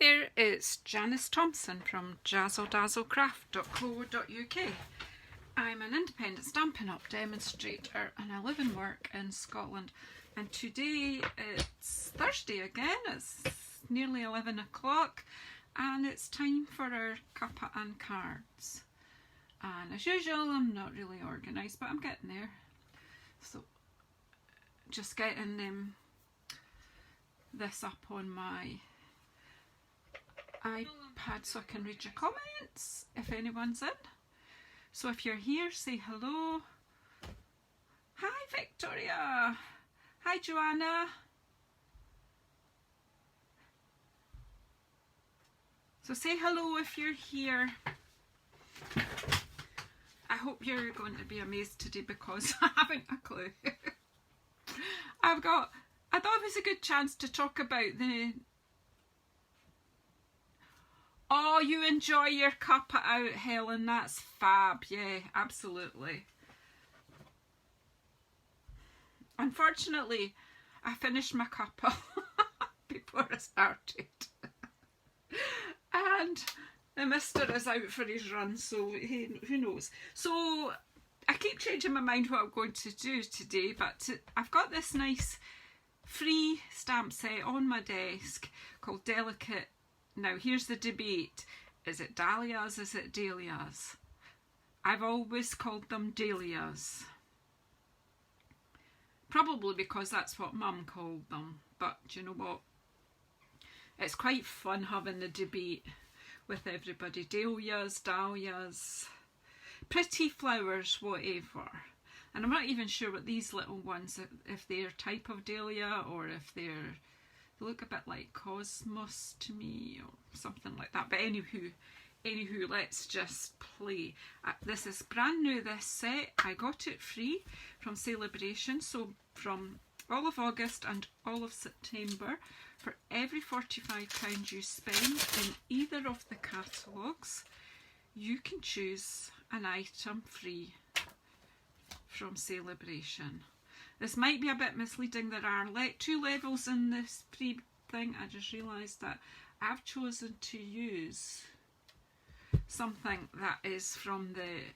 there, it's Janice Thompson from jazzledazzlecraft.co.uk. I'm an independent Stampin' Up! Demonstrator and I live and work in Scotland, and today it's Thursday again. It's nearly 11 o'clock and it's time for our cuppa and cards, and as usual I'm not really organised, but I'm getting there. So just getting this up on my iPad so I can read your comments if anyone's in. So if you're here, say hello. Hi Victoria. Hi Joanna. So say hello if you're here. I hope you're going to be amazed today because I haven't a clue. I thought it was a good chance to talk about the... Oh, you enjoy your cuppa out, Helen. That's fab. Yeah, absolutely. Unfortunately, I finished my cuppa before I started. And the mister is out for his run, so who knows. So I keep changing my mind what I'm going to do today, but I've got this nice free stamp set on my desk called Delicate. Now here's the debate. Is it Dahlias? Is it Dahlias? I've always called them Dahlias. Probably because that's what Mum called them. But do you know what? It's quite fun having the debate with everybody. Dahlias, pretty flowers, whatever. And I'm not even sure what these little ones, if they're a type of dahlia or if they look a bit like cosmos to me or something like that. But anywho, let's just play. This is brand new, this set. I got it free from Celebration. So from all of August and all of September, for every £45 you spend in either of the catalogues, you can choose an item free from Celebration. This might be a bit misleading. There are two levels in this free thing. I just realised that I've chosen to use something that is from the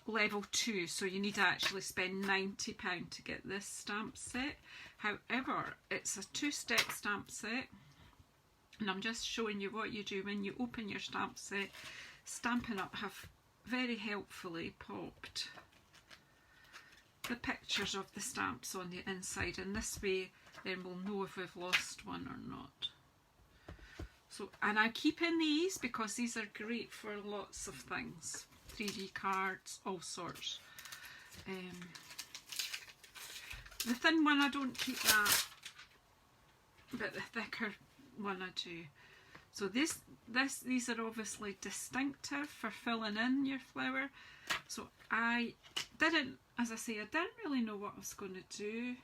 level 2, so you need to actually spend £90 to get this stamp set. However, it's a 2-step stamp set, and I'm just showing you what you do when you open your stamp set. Stampin' Up! Have very helpfully popped the pictures of the stamps on the inside, and this way then we'll know if we've lost one or not. So, and I keep in these because these are great for lots of things. 3D cards, all sorts. The thin one I don't keep that, but the thicker one I do. So these are obviously distinctive for filling in your flower. So I didn't, as I say, I didn't really know what I was going to do.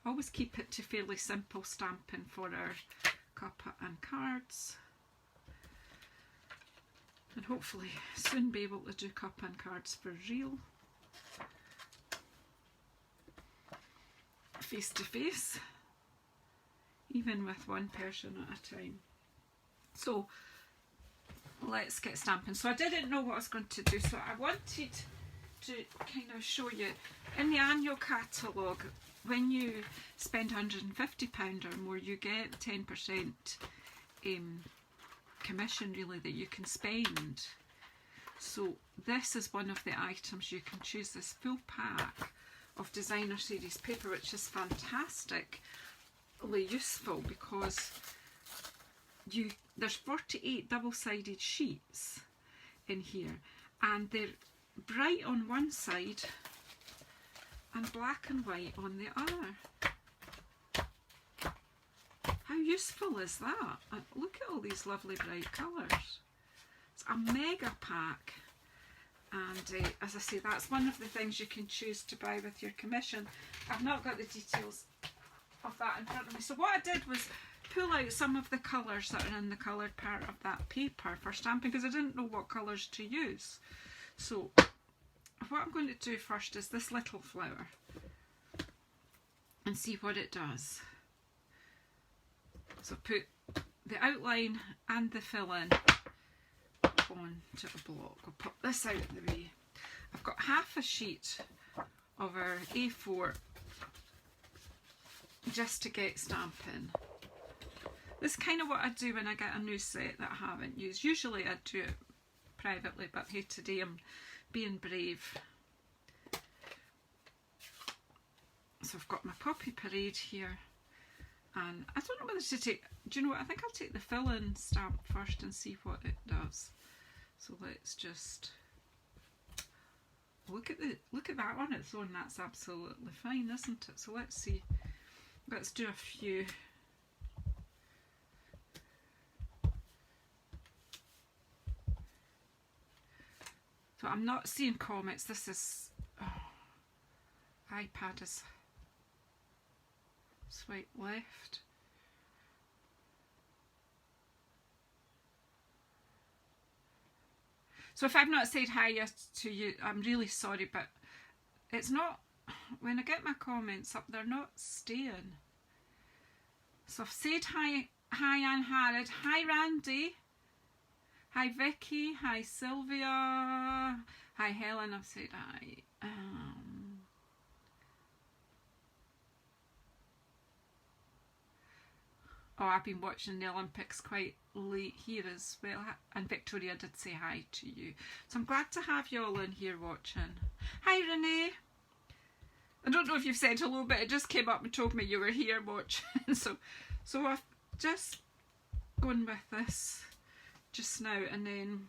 I always keep it to fairly simple stamping for our cuppa and cards. And hopefully soon be able to do cuppa and cards for real. Face to face. Even with one person at a time. So let's get stamping. So I didn't know what I was going to do, so I wanted to kind of show you in the annual catalogue, when you spend £150 or more, you get 10% commission really that you can spend. So this is one of the items you can choose, this full pack of designer series paper, which is fantastically useful because there's 48 double-sided sheets in here, and they're bright on one side and black and white on the other. How useful is that? And look at all these lovely bright colours. It's a mega pack, and as I say, that's one of the things you can choose to buy with your commission. I've not got the details of that in front of me, so what I did was pull out some of the colours that are in the coloured part of that paper for stamping, because I didn't know what colours to use. So what I'm going to do first is this little flower and see what it does. So put the outline and the fill-in onto a block. I'll pop this out of the way. I've got half a sheet of our A4 just to get stamping. This is kind of what I do when I get a new set that I haven't used. Usually I do it privately, but here today I'm being brave. So I've got my Poppy Parade here, and I don't know whether to take, do you know what, I think I'll take the fill-in stamp first and see what it does. So let's just look at that on its own. That's absolutely fine, isn't it? So let's see, let's do a few. So I'm not seeing comments. This is, oh, iPad is swipe left. So if I've not said hi yet to you, I'm really sorry, but it's not, when I get my comments up, they're not staying. So I've said hi, Anne Harrod, hi Randy, hi Vicky, hi Sylvia, hi Helen, I've said hi. Oh, I've been watching the Olympics quite late here as well, and Victoria did say hi to you. So I'm glad to have you all in here watching. Hi Renee. I don't know if you've said hello, but it just came up and told me you were here watching. So I've just gone with this just now, and then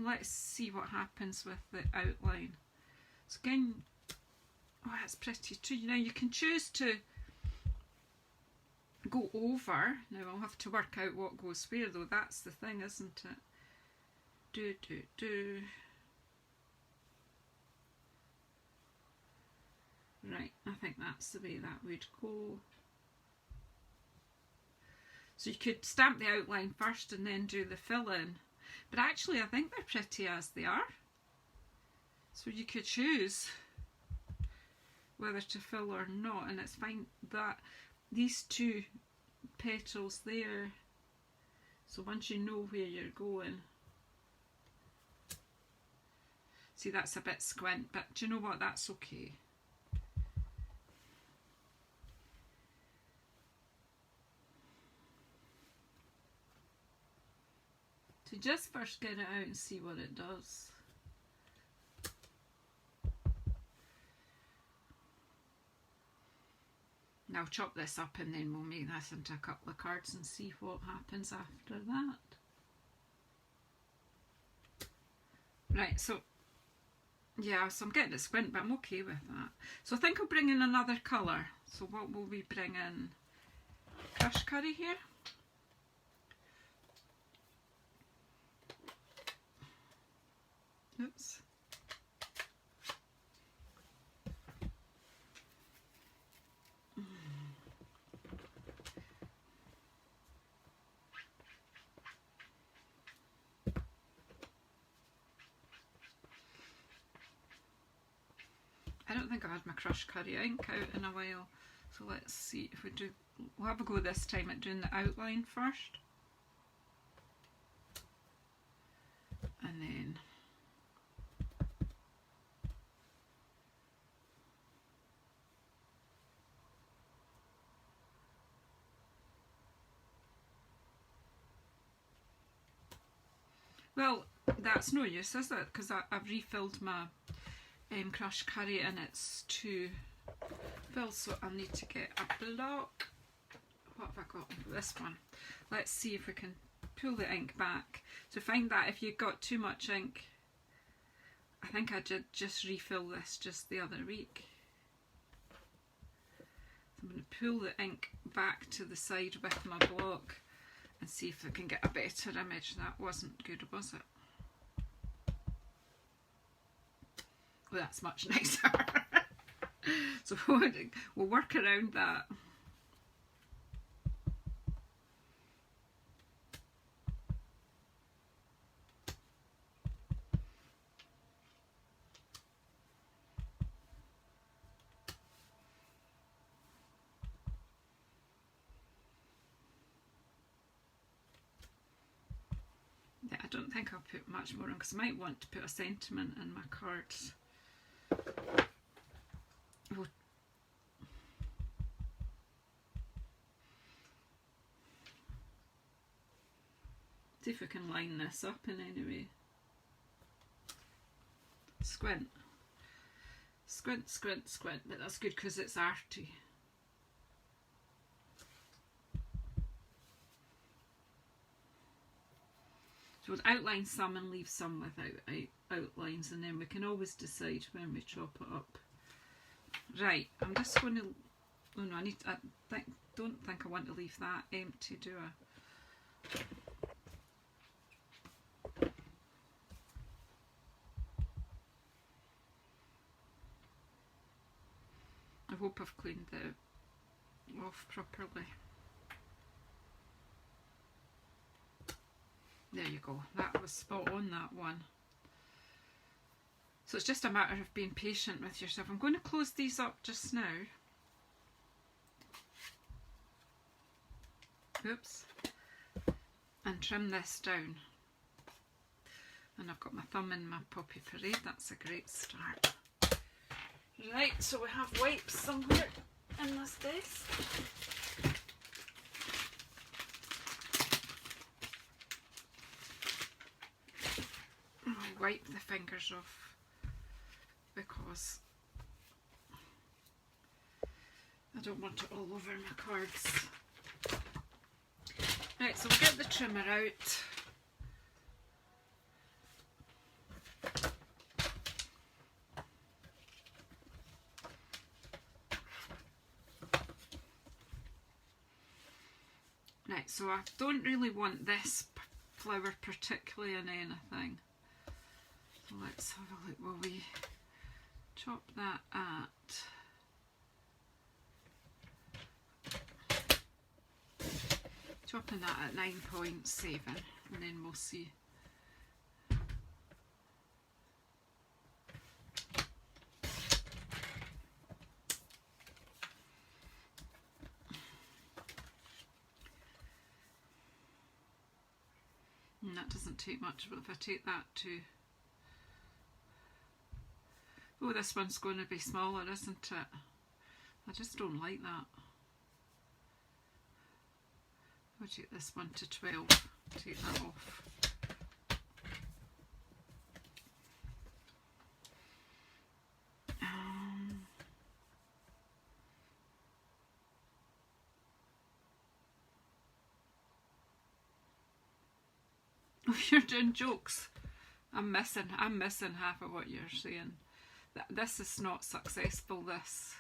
let's see what happens with the outline. So again, oh, that's pretty too. Now you can choose to go over. Now I'll have to work out what goes where though, that's the thing, isn't it? Right, I think that's the way that would go. So you could stamp the outline first and then do the fill-in, but actually I think they're pretty as they are. So you could choose whether to fill or not, and it's fine that these two petals there, so once you know where you're going, see that's a bit squint, but do you know what, that's okay. So just first get it out and see what it does. Now I'll chop this up and then we'll make this into a couple of cards and see what happens after that. Right, so yeah, so I'm getting a squint, but I'm okay with that. So I think I'll bring in another colour. So what will we bring in? Crush curry here. Oops. I don't think I've had my Crush Curry ink out in a while, so let's see if we do, we'll have a go this time at doing the outline first, and then well, that's no use, is it? Because I've refilled my Crush Curry and it's too full, so I need to get a block. What have I got for this one? Let's see if we can pull the ink back. So find that if you've got too much ink, I think I did just refill this just the other week. So I'm going to pull the ink back to the side with my block and see if I can get a better image. That wasn't good, was it? Well, that's much nicer. So we'll work around that. don't think I'll put much more on because I might want to put a sentiment in my cards. We'll see if we can line this up in any way. Squint. Squint, squint, squint, but that's good because it's arty. So we'll outline some and leave some without outlines, and then we can always decide when we chop it up. Right, I'm just going to, oh no, don't think I want to leave that empty, do I? I hope I've cleaned it off properly. There you go, that was spot on, that one. So it's just a matter of being patient with yourself. I'm going to close these up just now. Oops. And trim this down. And I've got my thumb in my poppy parade, that's a great start. Right, so we have wipes somewhere in this desk. I'll wipe the fingers off because I don't want it all over my cards. Right, so we'll get the trimmer out. Right, so I don't really want this flower particularly in anything. So let's have a look. Will we chop that at chopping that at 9.7, and then we'll see. And that doesn't take much, but if I take that to, oh, this one's going to be smaller, isn't it? I just don't like that. I'll take this one to 12, take that off. Oh, you're doing jokes. I'm missing half of what you're saying. This is not successful, this.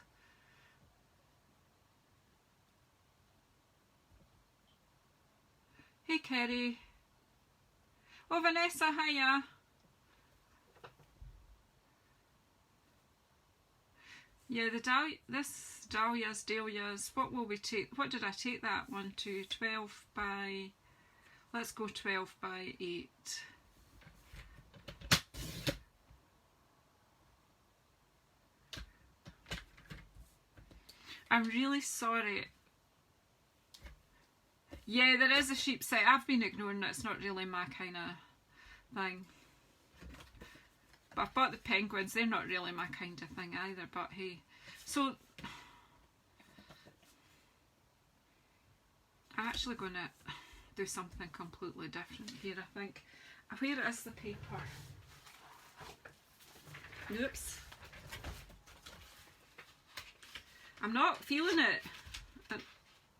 Hey Kerry. Oh Vanessa, hiya. Yeah, this Dahlias, what will we take? What did I take that one to? 12 by, let's go 12 by 8. I'm really sorry. Yeah, there is a sheep site. I've been ignoring it. It's not really my kind of thing. But I've bought the penguins. They're not really my kind of thing either. But hey. So, I'm actually going to do something completely different here, I think. Where is the paper? Oops. I'm not feeling it.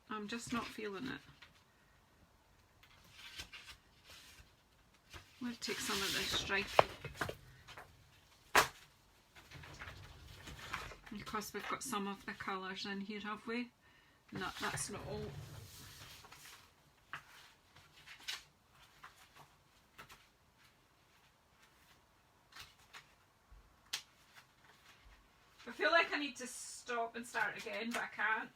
I'm just not feeling it. I'm going to take some of this stripy. Because we've got some of the colours in here, have we? No, that's not all. I feel like I need to stop and start again, but I can't.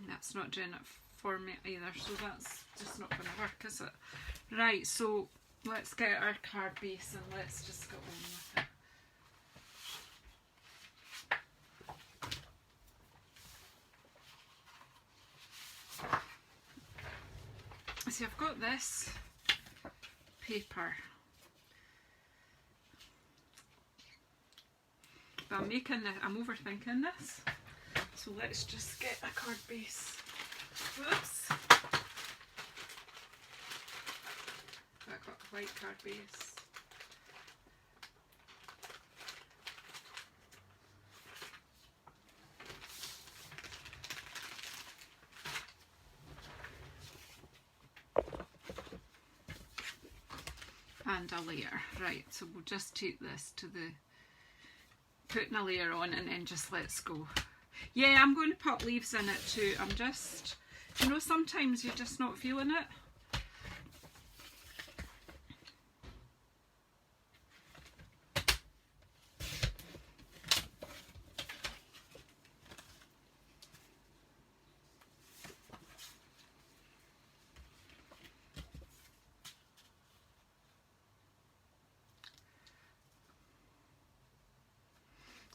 That's not doing it for me either, so that's just not going to work, is it? Right, so let's get our card base and let's just go on with it. see, I've got this paper, but I'm overthinking this, so let's just get a card base. Whoops. I've got a white card base. And a layer. Right, so we'll just take this to the putting a layer on and then just let's go. Yeah, I'm going to put leaves in it too. I'm just, you know, sometimes you're just not feeling it.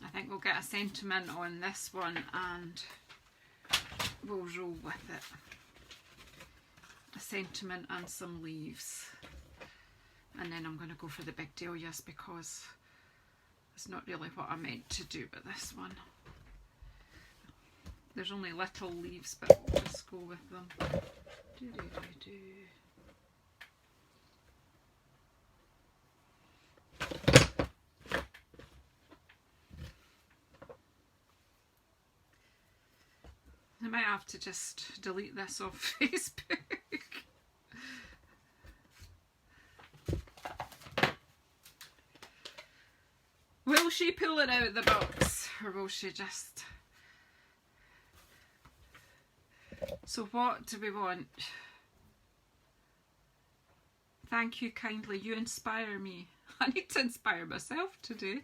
I think we'll get a sentiment on this one and we'll roll with it. A sentiment and some leaves. And then I'm going to go for the big dahlias because it's not really what I meant to do with this one. There's only little leaves, but we'll just go with them. I might have to just delete this off Facebook. Will she pull it out of the box, or will she just... So what do we want? Thank you kindly, you inspire me. I need to inspire myself today.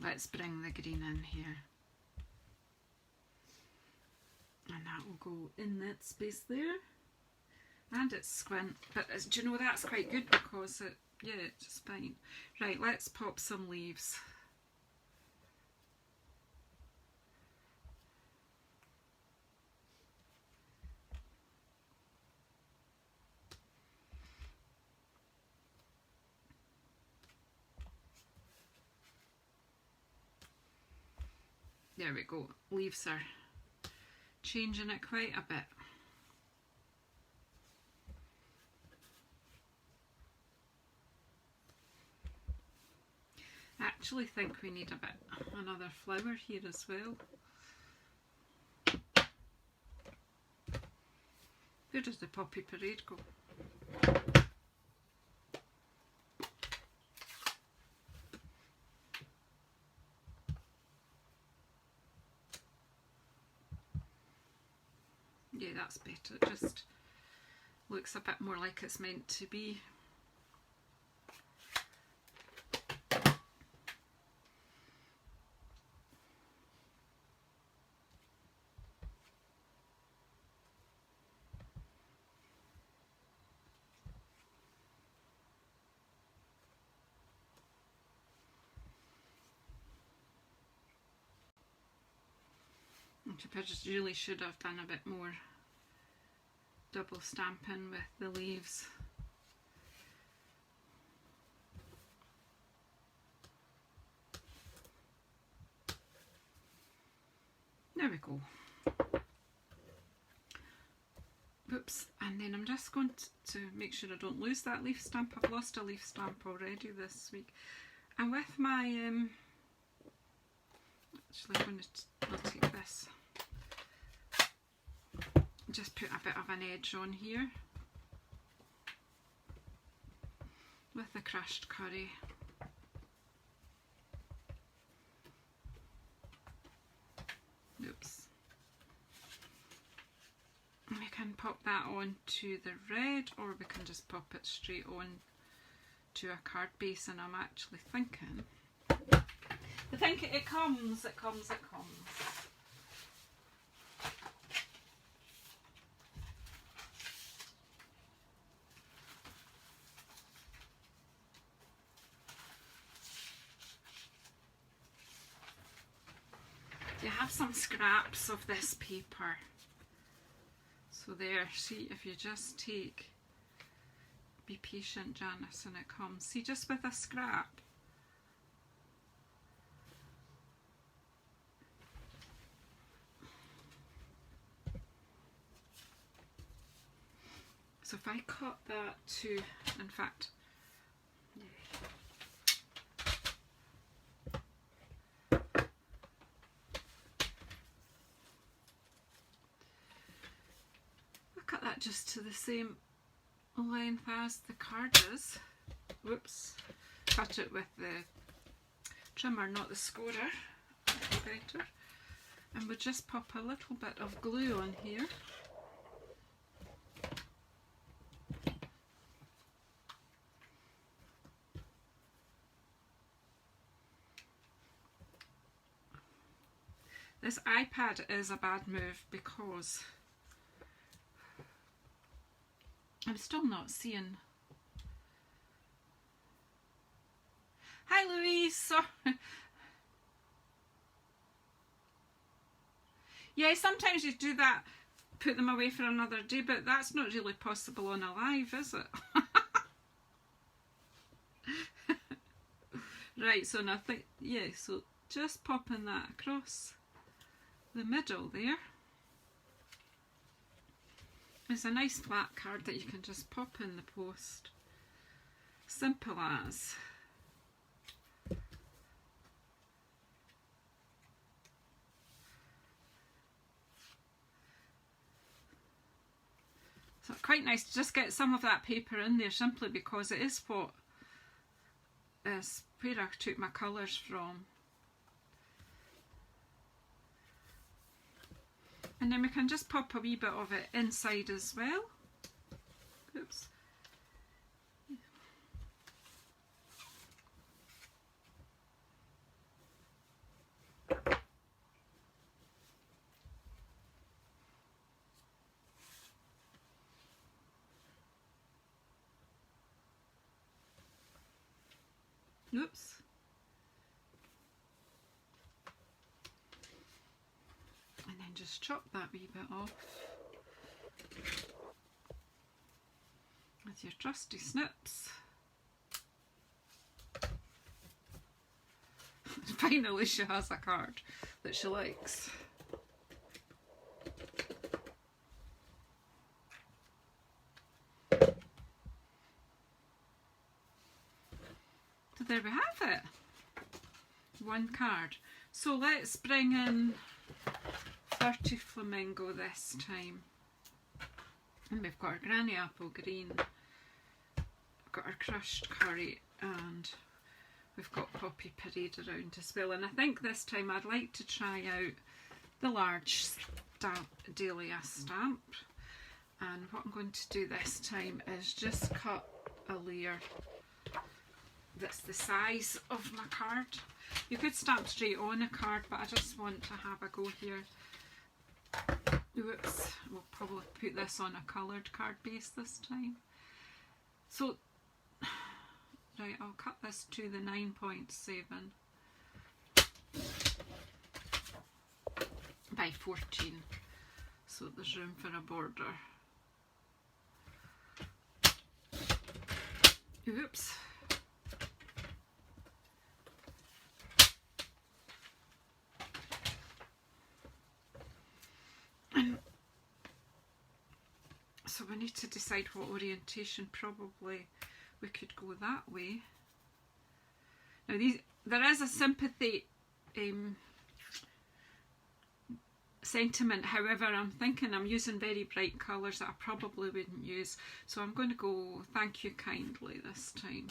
Let's bring the green in here. And that will go in that space there. And it's squint. But do you know, that's quite good because it, yeah, it's just fine. Right, let's pop some leaves. There we go. Leaves are changing it quite a bit. I actually think we need another flower here as well. Where does the poppy parade go? Yeah, that's better. It just looks a bit more like it's meant to be. I just really should have done a bit more double stamping with the leaves. There we go. Oops, and then I'm just going to make sure I don't lose that leaf stamp. I've lost a leaf stamp already this week. And with my, actually I'm going to, I'll take this. Just put a bit of an edge on here with the crushed curry. Oops. We can pop that on to the red, or we can just pop it straight on to a card base, and I'm actually thinking, I think it comes. You have some scraps of this paper. So there, see, if you just take, be patient, Janice, when it comes. See, just with a scrap. So if I cut that to, in fact, cut that just to the same length as the card is. Whoops. Cut it with the trimmer, not the scorer. That'd be better. And we'll just pop a little bit of glue on here. This iPad is a bad move because I'm still not seeing. Hi Louise! Sorry. Yeah, sometimes you do that, put them away for another day, but that's not really possible on a live, is it? Right, so nothing, yeah, so just popping that across the middle there. It's a nice flat card that you can just pop in the post. Simple as. So it's quite nice to just get some of that paper in there simply because it is what is where I took my colours from. And then we can just pop a wee bit of it inside as well. Oops. Oops. And then just chop that wee bit off with your trusty snips. Finally she has a card that she likes. So there we have it. One card. So let's bring in 30 Flamingo this time. And we've got our Granny Apple Green, we've got our Crushed Curry, and we've got Poppy Parade around as well. And I think this time I'd like to try out the large Dahlia stamp. And what I'm going to do this time is just cut a layer that's the size of my card. You could stamp straight on a card, but I just want to have a go here. Oops, we'll probably put this on a coloured card base this time. So, right, I'll cut this to the 9.7 by 14, so there's room for a border. Oops. So we need to decide what orientation. Probably we could go that way. Now there is a sympathy sentiment, however I'm thinking I'm using very bright colours that I probably wouldn't use, so I'm going to go Thank You Kindly this time.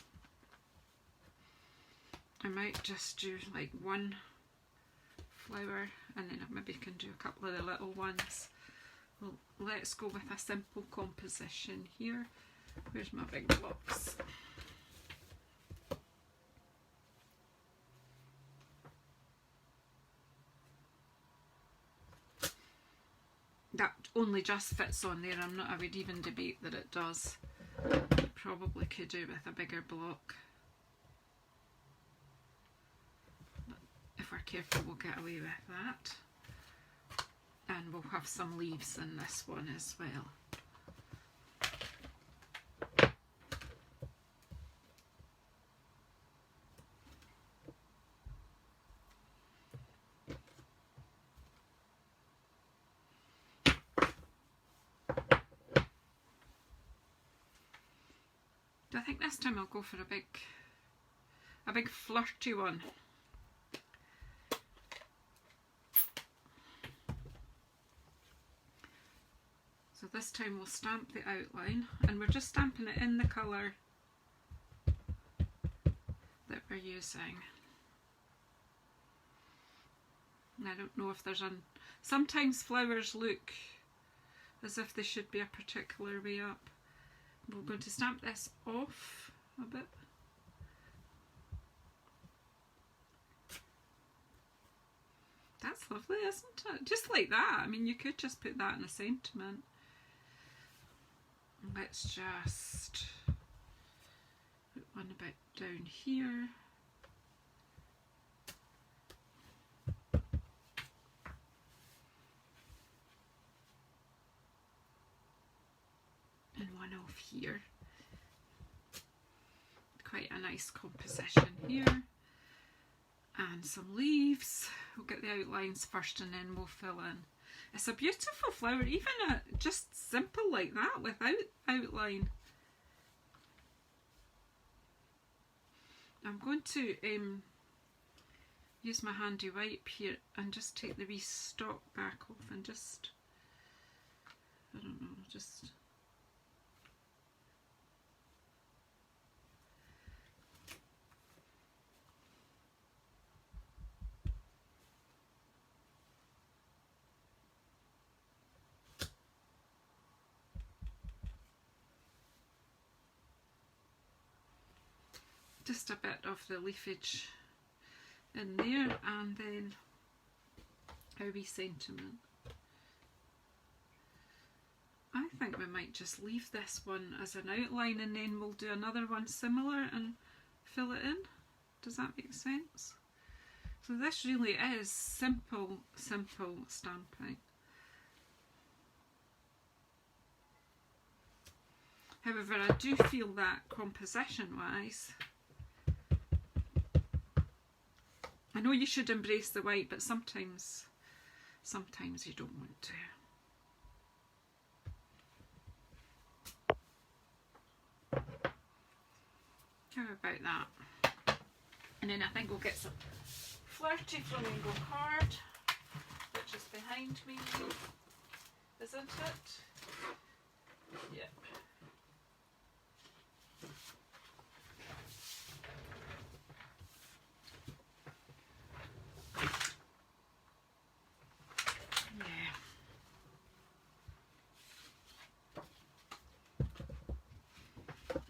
I might just do like one flower and then I maybe can do a couple of the little ones. Well, let's go with a simple composition here. Where's my big blocks? That only just fits on there. I would even debate that it does. Probably could do with a bigger block. If we're careful we'll get away with that. And we'll have some leaves in this one as well. I think this time I'll go for a big flirty one. So this time we'll stamp the outline, and we're just stamping it in the colour that we're using. And I don't know if there's sometimes flowers look as if they should be a particular way up. We're going to stamp this off a bit. That's lovely, isn't it? Just like that. I mean, you could just put that in a sentiment. Let's just put one a bit down here. And one off here. Quite a nice composition here. And some leaves. We'll get the outlines first and then we'll fill in. It's a beautiful flower, even just simple like that without outline. I'm going to use my handy wipe here and just take the wee stalk back off and just, I don't know, just a bit of the leafage in there, and then our wee sentiment. I think we might just leave this one as an outline and then we'll do another one similar and fill it in. Does that make sense? So this really is simple stamping. However, I do feel that composition wise, I know you should embrace the white, but sometimes you don't want to. How about that? And then I think we'll get some flirty flamingo card, which is behind me, isn't it? Yep.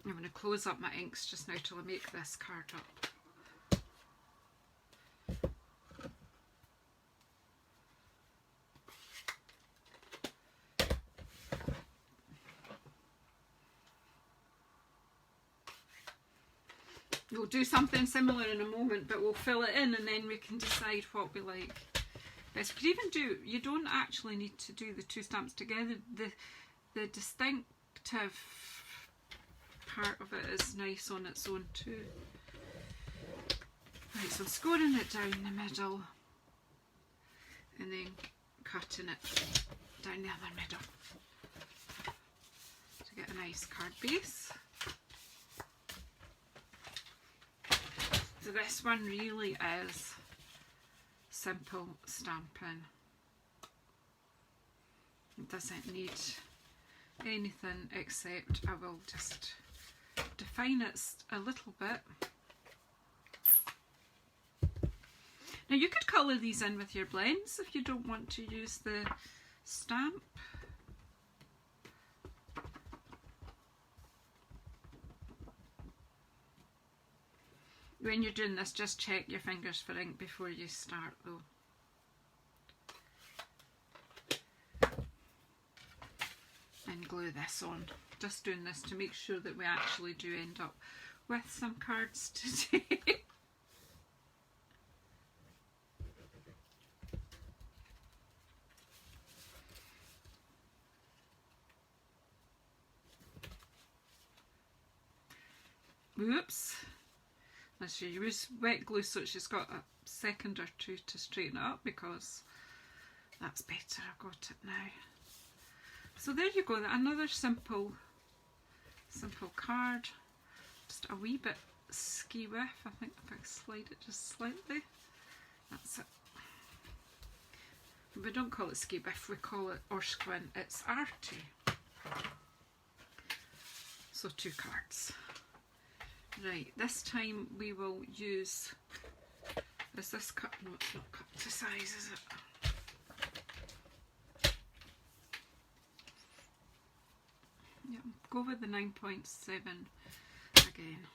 I'm going to close up my inks just now till I make this card up. We'll do something similar in a moment, but we'll fill it in and then we can decide what we like best. You could even do, you don't actually need to do the two stamps together. The distinctive part of it is nice on its own too. Right, so I'm scoring it down the middle and then cutting it down the other middle to get a nice card base. So this one really is simple stamping. It doesn't need anything except I will just define it a little bit. Now you could colour these in with your blends if you don't want to use the stamp. When you're doing this, just check your fingers for ink before you start though. And glue this on. Just doing this to make sure that we actually do end up with some cards today. Whoops. Now she used wet glue, so she's got a second or two to straighten it up, because that's better. I've got it now. So there you go, another simple card. Just a wee bit ski with. I think if I slide it just slightly, that's it. We don't call it ski biff, we call it Orskwen. It's arty. So 2 cards. Right, this time we will use, is this cut? No, it's not cut to size, is it? Yeah, go with the 9.7 again.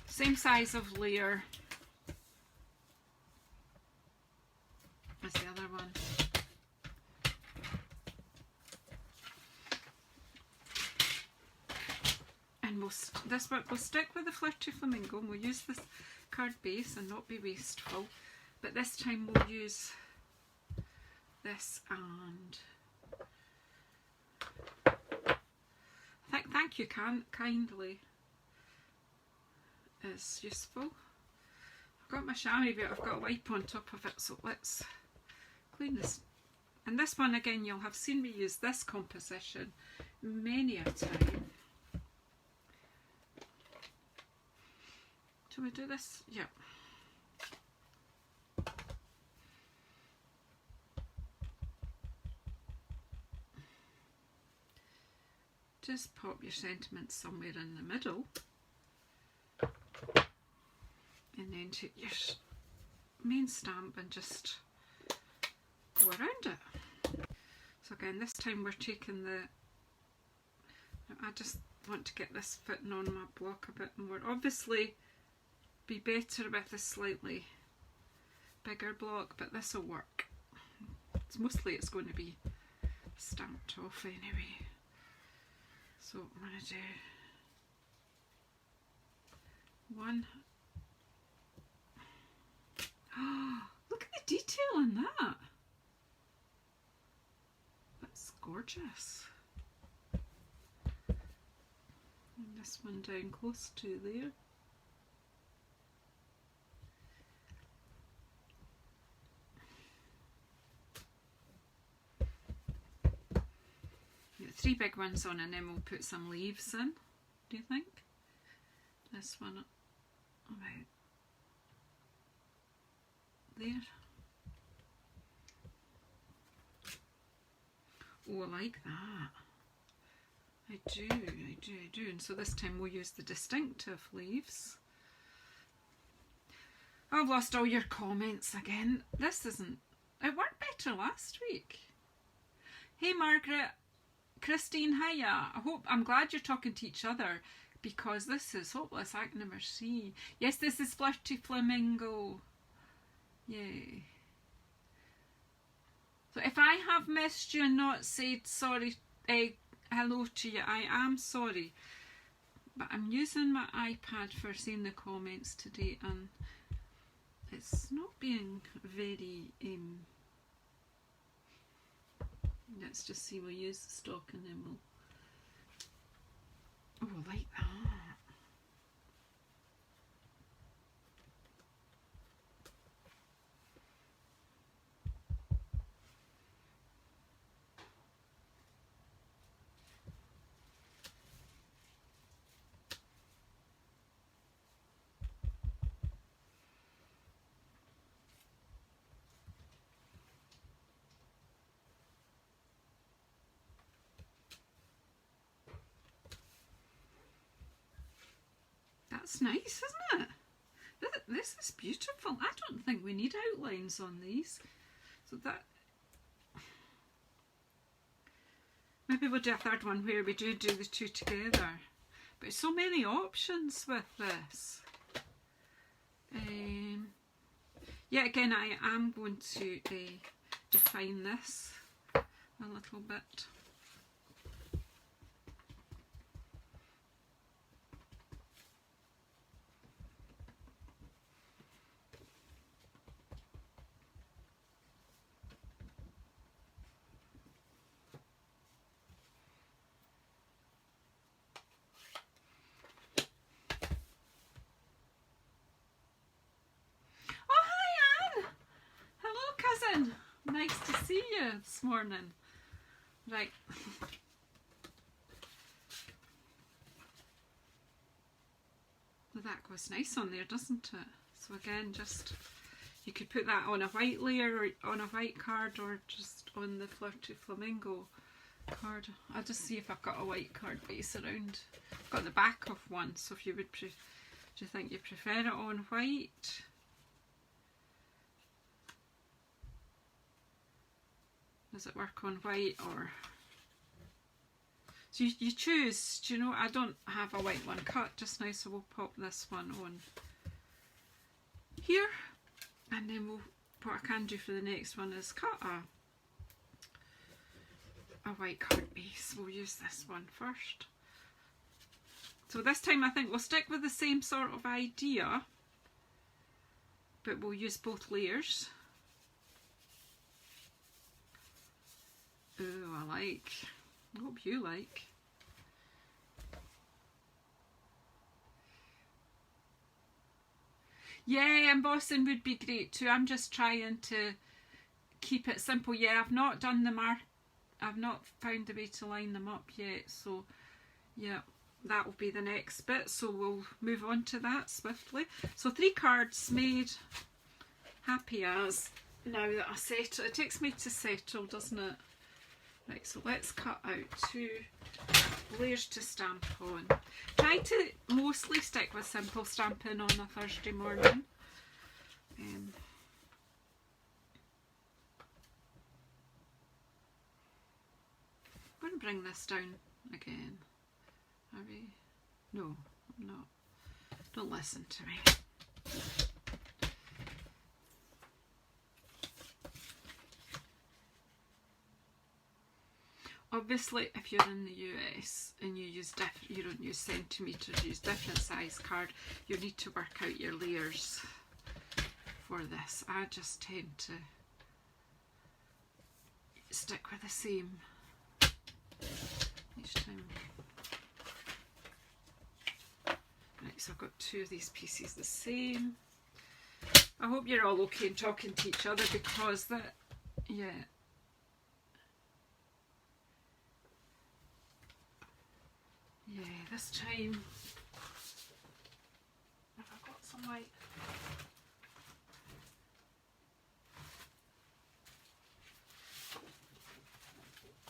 Same size of layer as the other one. And we'll stick with the Flirty Flamingo, and we'll use this card base and not be wasteful. But this time we'll use this, and thank you kindly is useful. I've got my chamois, but I've got a wipe on top of it, so let's clean this. And this one again, you'll have seen me use this composition many a time. Shall we do this? Yeah. Just pop your sentiments somewhere in the middle, and then take your main stamp and just go around it. So again, this time we're taking I just want to get this fitting on my block a bit more. Obviously be better with a slightly bigger block, but this will work. It's going to be stamped off anyway. So I'm going to do one. Oh, look at the detail in that. That's gorgeous. And this one down close to there. Get 3 big ones on, and then we'll put some leaves in. Do you think? This one about there. Oh, I like that. I do. And so this time we'll use the distinctive leaves. I've lost all your comments again. This isn't... It worked better last week. Hey Margaret, Christine, hiya. I'm glad you're talking to each other, because this is hopeless. I can never see. Yes, this is Flirty Flamingo. Yay. So if I have missed you and not said sorry, hello to you, I am sorry. But I'm using my iPad for seeing the comments today, and it's not being very... Let's just see, we'll use the stock and then we'll... Oh, like that. That's nice, isn't it? This is beautiful. I don't think we need outlines on these. So that... Maybe we'll do a third one where we do the 2 together. But so many options with this. Yeah, again, I am going to define this a little bit. nice to see you this morning. Right. Well, that goes nice on there, doesn't it? So again, just, you could put that on a white layer or on a white card, or just on the Flirty Flamingo card. I'll just see if I've got a white card base around. I've got the back of one, so if you would, do you think you prefer it on white? Does it work on white, or? So you choose, do you know, I don't have a white one cut just now, so we'll pop this one on here, and then what I can do for the next one is cut a white card base. We'll use this one first. So this time I think we'll stick with the same sort of idea, but we'll use both layers. Oh, I hope you like. Yeah, embossing would be great too. I'm just trying to keep it simple. Yeah, I've not done the I've not found a way to line them up yet. So yeah, that will be the next bit. So we'll move on to that swiftly. So 3 cards made. Happy as. Now that I settle, it takes me to settle, doesn't it? Right, so let's cut out 2 layers to stamp on. Try to mostly stick with simple stamping on a Thursday morning. I'm going to bring this down again. Are we? No, I'm not. Don't listen to me. Obviously, if you're in the US and you don't use centimetres, use different size card, you need to work out your layers for this. I just tend to stick with the same each time. Right, so I've got 2 of these pieces the same. I hope you're all okay and talking to each other, because that, yeah. Yeah, this time, have I got some white?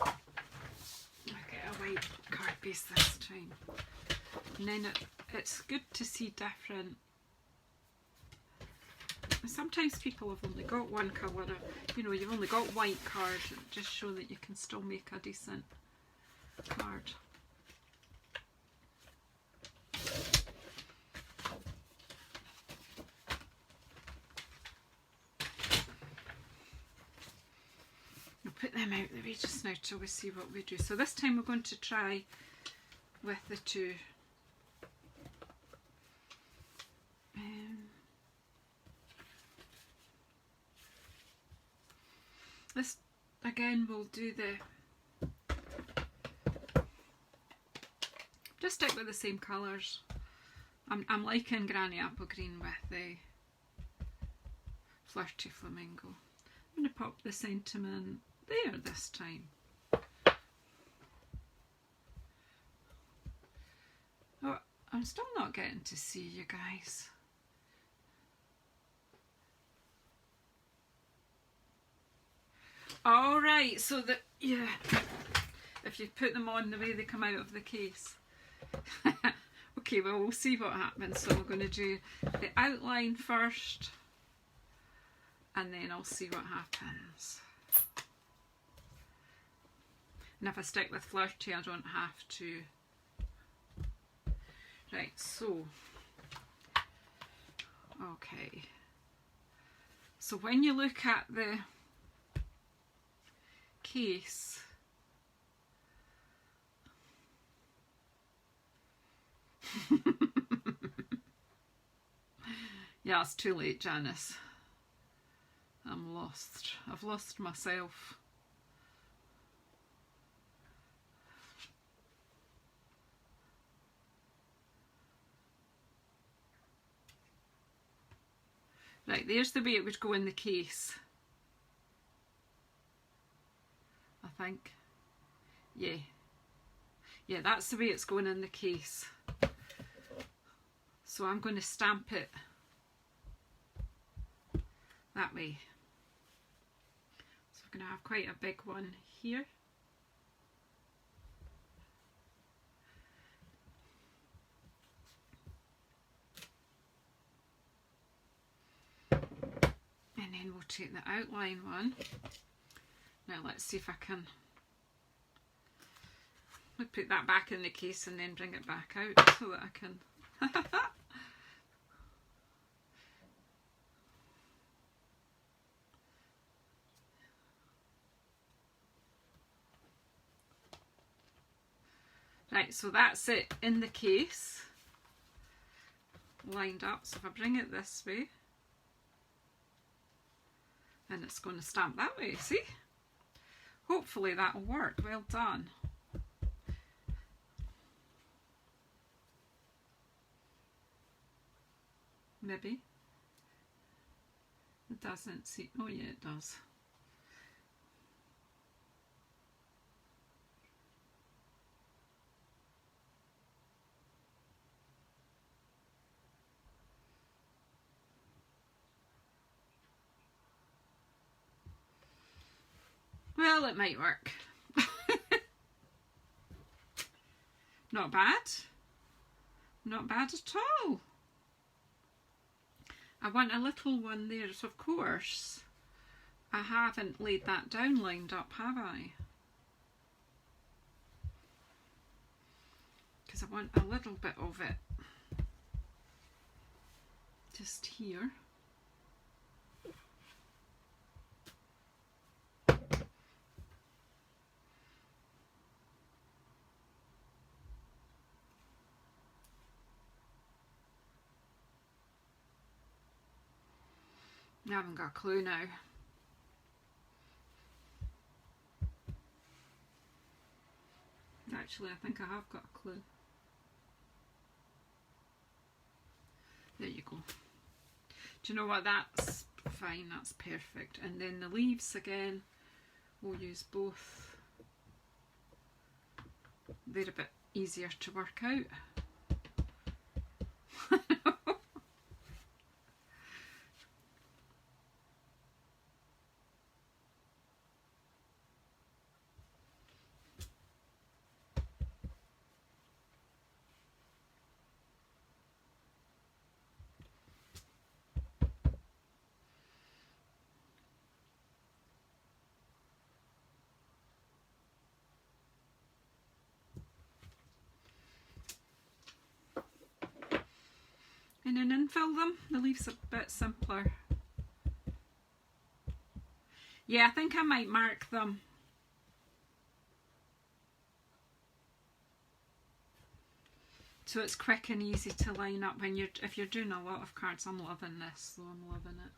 I get a white card base this time. And then it's good to see different. Sometimes people have only got one colour, you know, you've only got white card, just show that you can still make a decent card. Put them out the way just now till we see what we do. So this time we're going to try with the 2. This again, we'll do the, just stick with the same colours. I'm liking Granny Apple Green with the Flirty Flamingo. I'm going to pop the sentiment there this time. Oh, I'm still not getting to see you guys. All right, so that, yeah, if you put them on the way they come out of the case. Okay, well, we'll see what happens. So we're going to do the outline first, and then I'll see what happens. And if I stick with Flirty, I don't have to. Right, so, okay. So when you look at the case, yeah, it's too late, Janice. I'm lost. I've lost myself. Right, there's the way it would go in the case. think. Yeah. Yeah, that's the way it's going in the case. So I'm going to stamp it that way. So we're going to have quite a big one here. And then we'll take the outline one. Now let's see if I can put that back in the case and then bring it back out so that I can right, so that's it in the case lined up. So if I bring it this way, and it's going to stamp that way, see? Hopefully that'll work. Well done. Maybe. It doesn't see. Oh yeah, it does. Well, it might work. Not bad. Not bad at all. I want a little one there, so of course I haven't laid that down lined up, have I? Because I want a little bit of it just here. I haven't got a clue now. Actually, I think I have got a clue. There you go. Do you know what? That's fine. That's perfect. And then the leaves again, we'll use both. They're a bit easier to work out. And then infill them. The leaves are a bit simpler. Yeah, I think I might mark them. So it's quick and easy to line up when if you're doing a lot of cards. I'm loving this, so I'm loving it.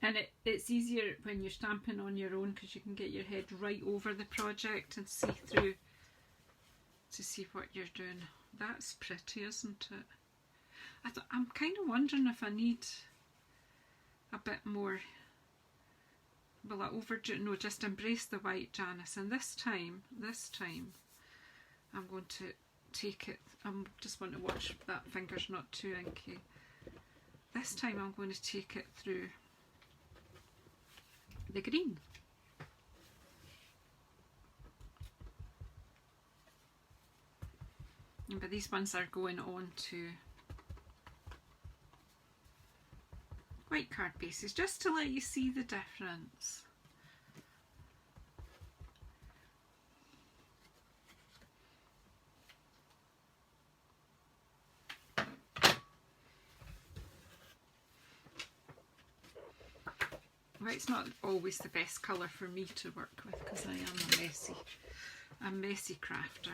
And it's easier when you're stamping on your own because you can get your head right over the project and see through to see what you're doing. That's pretty, isn't it? I'm kind of wondering if I need a bit more. Will I overdo it? No, just embrace the white, Janice. And this time, I'm going to take it. I just want to watch that finger's not too inky. This time I'm going to take it through the green. But these ones are going on to white card bases, just to let you see the difference. White's not always the best colour for me to work with because I am a messy crafter.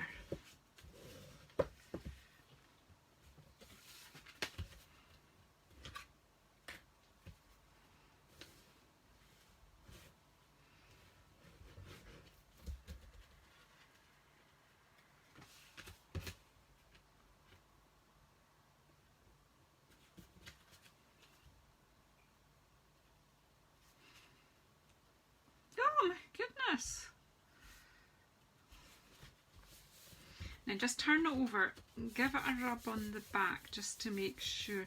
And just turn it over and give it a rub on the back just to make sure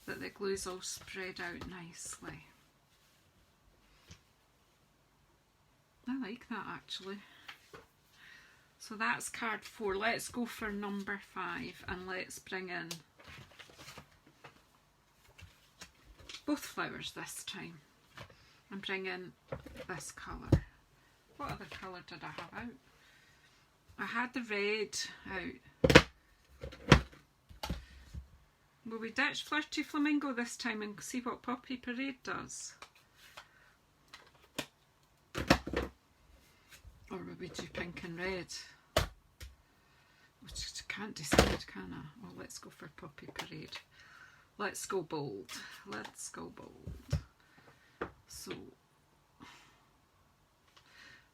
that the glue's all spread out nicely. I like that actually. So that's card 4. Let's go for number 5 and let's bring in both flowers this time and bring in this colour. What other colour did I have out? I had the red out. Will we ditch Flirty Flamingo this time and see what Poppy Parade does? Or will we do pink and red? I can't decide, can I? Well, let's go for Poppy Parade. Let's go bold. Let's go bold. So,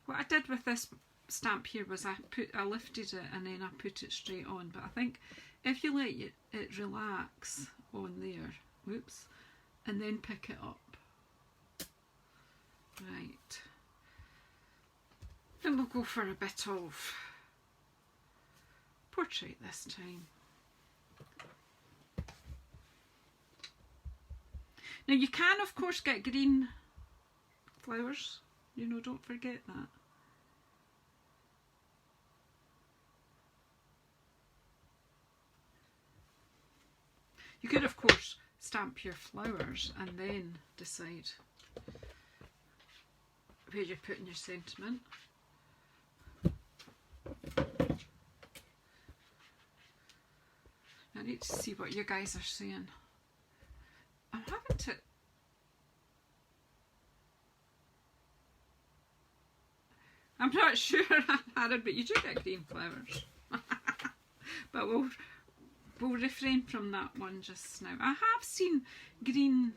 what I did with this stamp here was I lifted it and then I put it straight on. But I think if you let it relax on there, whoops, and then pick it up. Right. Then we'll go for a bit of portrait this time. Now you can of course get green flowers, you know, don't forget that. You could of course stamp your flowers and then decide where you're putting your sentiment. I need to see what you guys are saying. I'm having to... I'm not sure, Aaron, but you do get green flowers. But we'll refrain from that one just now. I have seen green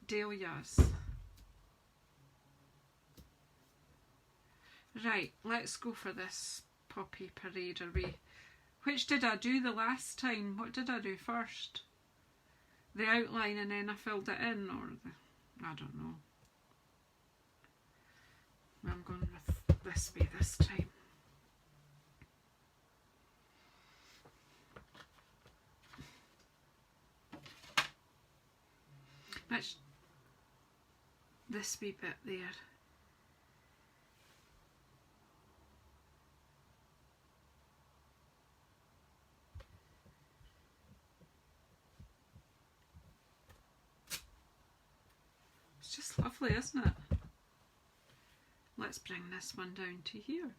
dahlias. Right, let's go for this Poppy Parade. Which did I do the last time? What did I do first? The outline and then I filled it in, or I don't know. I'm going with this way this time. That's this wee bit there. Just lovely, isn't it? Let's bring this one down to here.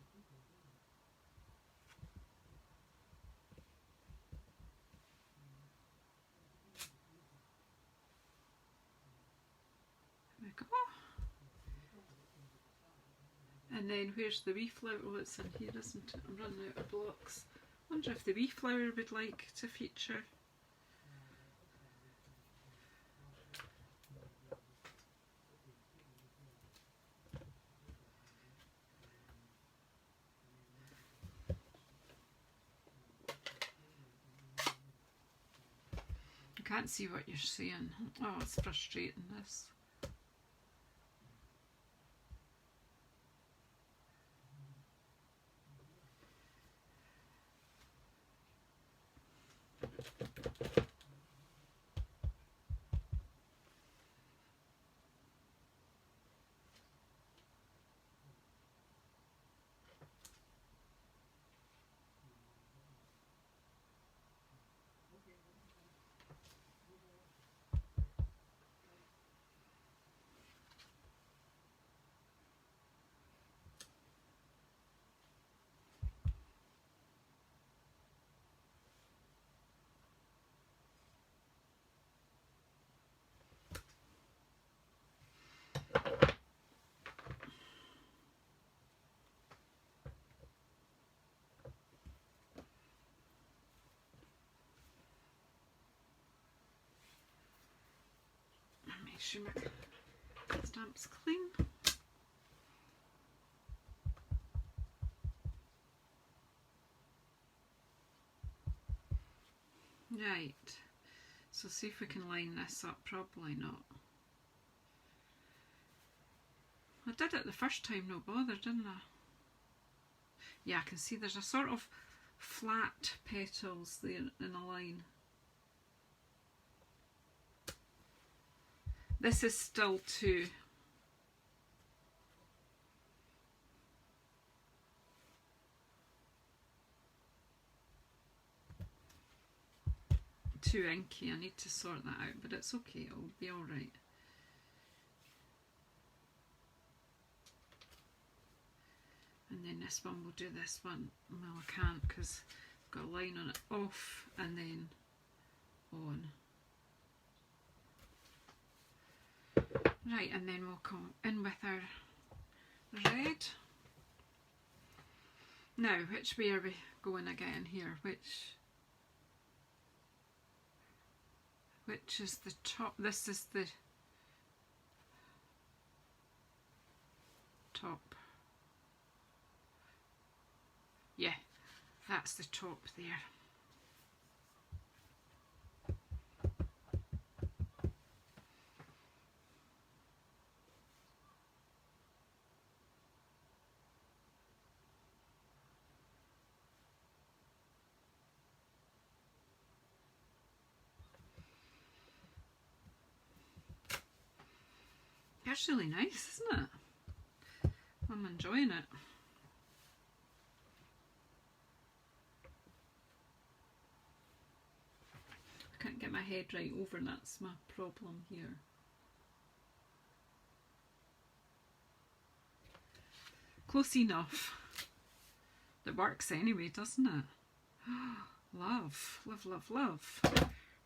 There we go. And then where's the wee flower? Oh, it's in here, isn't it? I'm running out of blocks. I wonder if the wee flower would like to feature. Can't see what you're saying. Oh, it's frustrating, this. Make sure my stamp's clean. Right, so see if we can line this up. Probably not. I did it the first time, no bother, didn't I? Yeah, I can see there's a sort of flat petals there in a line. This is still too inky. I need to sort that out, but it's okay, it'll be alright. And then this one, we'll do this one. Well, I can't because I've got a line on it. Off and then on. Right, and then we'll come in with our red. Now, which way are we going again here? Which is the top? This is the top. Yeah, that's the top there. That's really nice, isn't it? I'm enjoying it. I can't get my head right over, that's my problem here. Close enough. It works anyway, doesn't it? Love, love, love, love.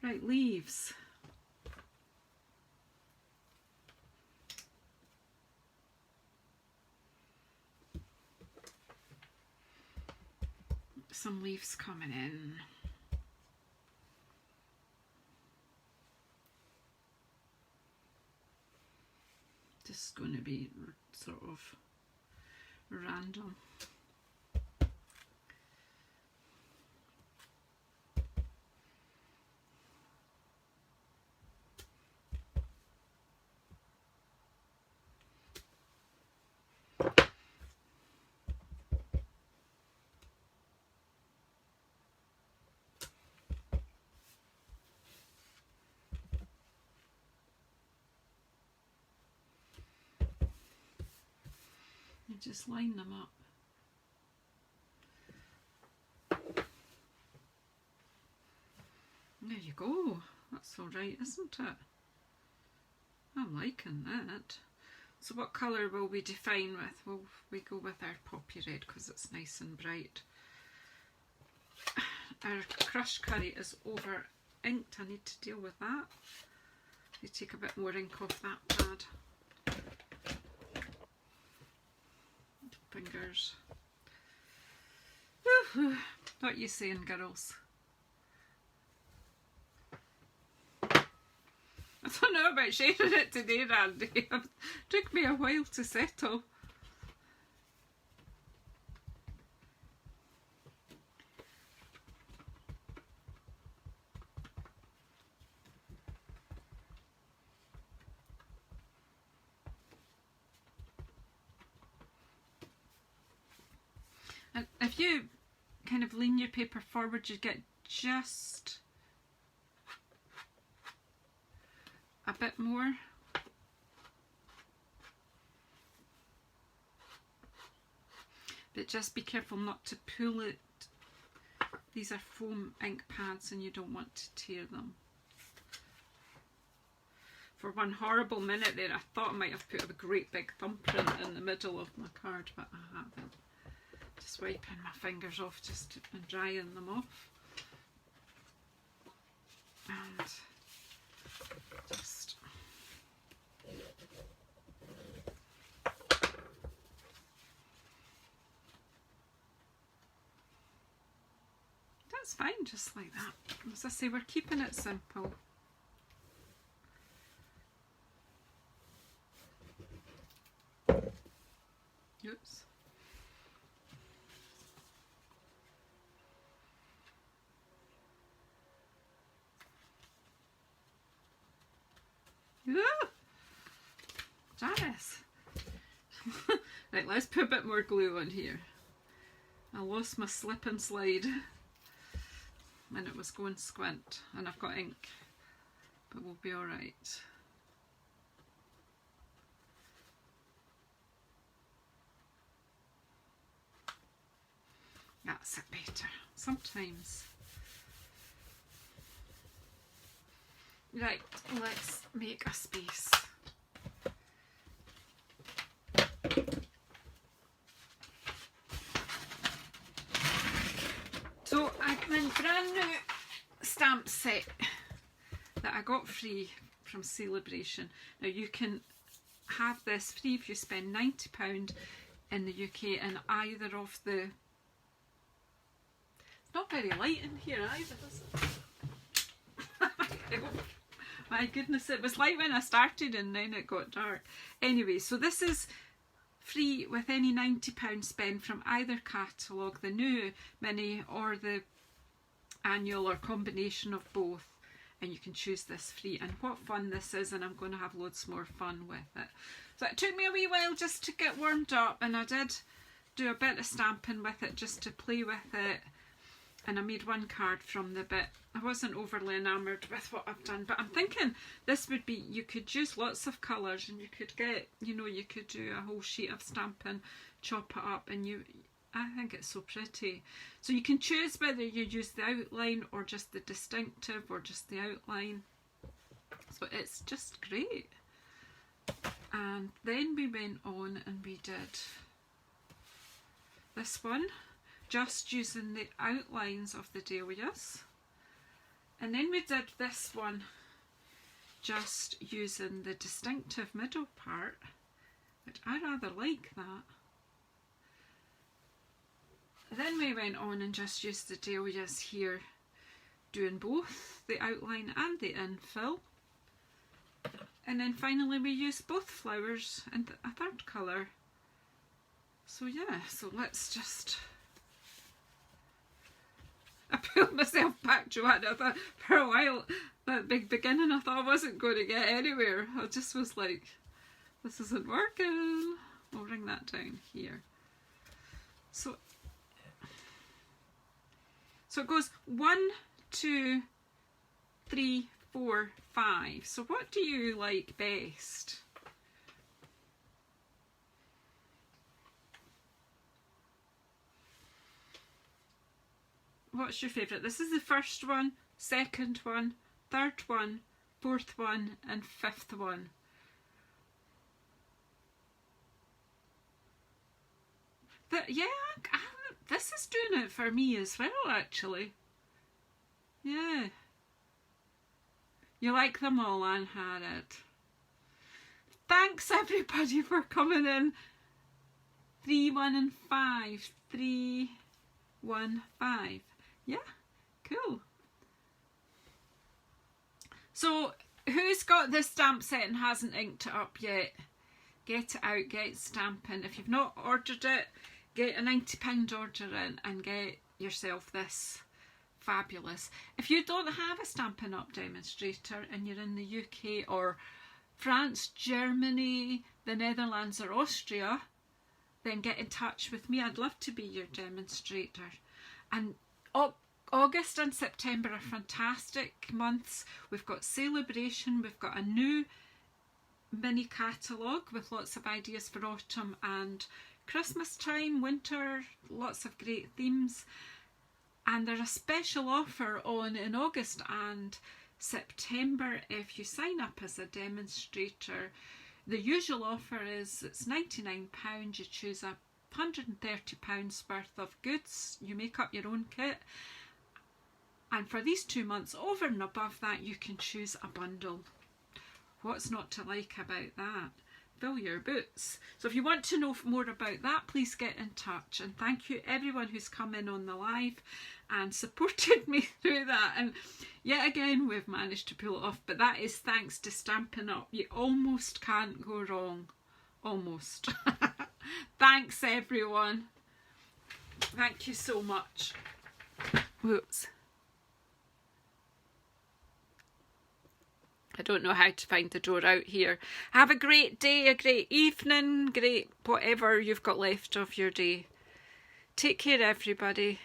Right, leaves. Some leaves coming in. Just going to be sort of random. Just line them up. There you go. That's all right, isn't it? I'm liking that. So what colour will we define with? Well, we go with our poppy red because it's nice and bright. Our crushed curry is over inked. I need to deal with that. You take a bit more ink off that pad. Fingers. Woo-hoo. What you saying, girls? I don't know about sharing it today, Randy. It took me a while to settle. And if you kind of lean your paper forward, you get just a bit more. But just be careful not to pull it. These are foam ink pads and you don't want to tear them. For one horrible minute there, I thought I might have put a great big thumbprint in the middle of my card, but I haven't. Just wiping my fingers off and drying them off. And just that's fine, just like that. As I say, we're keeping it simple. Oops. Janice. Right, let's put a bit more glue on here. I lost my slip and slide when it was going squint, and I've got ink, but we'll be alright. That's it better sometimes. Right, let's make a space. So I've my brand new stamp set that I got free from Celebration. Now you can have this free if you spend £90 in the UK in either of the... It's not very light in here either, is it? My goodness, it was light when I started and then it got dark. Anyway, so this is free with any £90 spend from either catalogue, the new mini or the annual or combination of both, and you can choose this free. And what fun this is, and I'm going to have loads more fun with it. So it took me a wee while just to get warmed up, and I did do a bit of stamping with it just to play with it, and I made one card from the bit. I wasn't overly enamoured with what I've done, but I'm thinking this would be, you could use lots of colours and you could get, you know, you could do a whole sheet of stamping, chop it up, and I think it's so pretty. So you can choose whether you use the outline or just the distinctive or just the outline. So it's just great. And then we went on and we did this one, just using the outlines of the Dahlias. And then we did this one, just using the distinctive middle part, which I rather like that. Then we went on and just used the Dahlias here, doing both the outline and the infill. And then finally we used both flowers and a third colour. So yeah, so let's just... I pulled myself back, Joanna. I thought for a while, that big beginning, I thought I wasn't going to get anywhere. I just was like, this isn't working. We'll bring that down here. So it goes 1, 2, 3, 4, 5. So what do you like best? What's your favourite? This is the first one, second one, third one, fourth one and fifth one. Yeah, this is doing it for me as well, actually. Yeah. You like them all, Anne Harrod. Thanks everybody for coming in. 3, 1 and 5. 3, 1, 5. Yeah, cool. So who's got this stamp set and hasn't inked it up yet? Get it out, get stamping. If you've not ordered it, get a £90 order in and get yourself this fabulous. If you don't have a Stampin' Up demonstrator and you're in the UK or France, Germany, the Netherlands or Austria, then get in touch with me. I'd love to be your demonstrator. And August and September are fantastic months. We've got Celebration, we've got a new mini catalogue with lots of ideas for autumn and Christmas time, winter, lots of great themes. And there's a special offer on in August and September if you sign up as a demonstrator. The usual offer is it's £99, you choose £130 worth of goods, you make up your own kit, and for these 2 months over and above that you can choose a bundle. What's not to like about that? Fill your boots. So if you want to know more about that, please get in touch. And thank you everyone who's come in on the live and supported me through that. And yet again we've managed to pull it off, but that is thanks to Stampin' Up. You almost can't go wrong. Almost. Thanks everyone. Thank you so much. Whoops. I don't know how to find the door out here. Have a great day, a great evening, great whatever you've got left of your day. Take care, everybody.